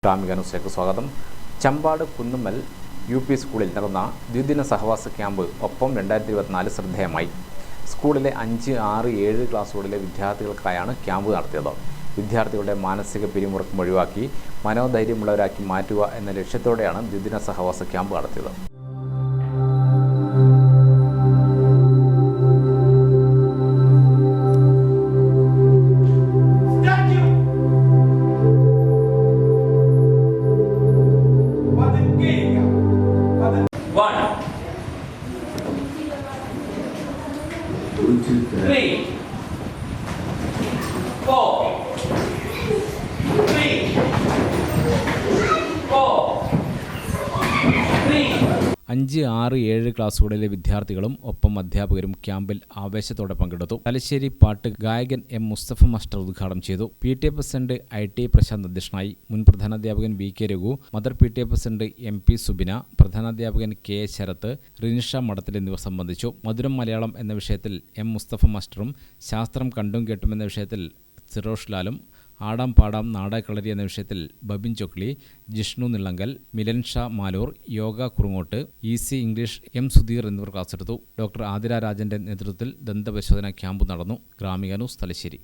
ഗ്രാമിക ന്യൂസിലേക്ക് സ്വാഗതം. Champad Kunnummal U P സ്കൂളിൽ നടന്ന ദ്വിദിന സഹവാസ ക്യാമ്പ് ഒപ്പം 2024 ശ്രദ്ധേയമായി. സ്കൂളിലെ 5, 6, 7 ക്ലാസ്സുകളിലെ വിദ്യാർത്ഥികൾക്കായാണ് ക്യാമ്പ് നടത്തിയത്. വിദ്യാർത്ഥികളുടെ മാനസിക പിരിമുറുക്കം ഒഴിവാക്കി മനോധൈര്യമുള്ളവരാക്കി മാറ്റുക എന്ന ലക്ഷ്യത്തോടെയാണ് ദ്വിദിന സഹവാസ ക്യാമ്പ് നടത്തിയത്. അഞ്ച്, 6, 7 ക്ലാസ്സുകളിലെ വിദ്യാർത്ഥികളും ഒപ്പം അധ്യാപകരും ക്യാമ്പിൽ ആവേശത്തോടെ പങ്കെടുത്തു. തലശ്ശേരി പാട്ട് ഗായകൻ എം മുസ്തഫ മാസ്റ്റർ ഉദ്ഘാടനം ചെയ്തു. PTA പ്രസിഡന്റ് IT പ്രശാന്ത് അധ്യക്ഷനായി. മുൻ പ്രധാനാധ്യാപകൻ VK Raghu, mother PTA president MP Subina, പ്രധാനാധ്യാപകൻ KA ശരത്ത്, റിനിഷ മഠത്തിൽ എന്നിവർ സംബന്ധിച്ചു. മധുരം മലയാളം എന്ന വിഷയത്തിൽ M മുസ്തഫ മാസ്റ്ററും, ശാസ്ത്രം കണ്ടും കേട്ടും എന്ന വിഷയത്തിൽ സിറോഷ് ലാലും, ആടാം പാടാം നാടകളരി എന്ന വിഷയത്തിൽ Babin Chokli, Jishnu Nillankal, Milan Shah Maloor, Yoga Kurungott, EC English M Sudheer എന്നിവർ ക്ലാസ്സെടുത്തു. ഡോക്ടർ ആതിര രാജന്റെ നേതൃത്വത്തിൽ ദന്തപരിശോധന ക്യാമ്പ് നടന്നു. ഗ്രാമിക ന്യൂസ്, തലശ്ശേരി.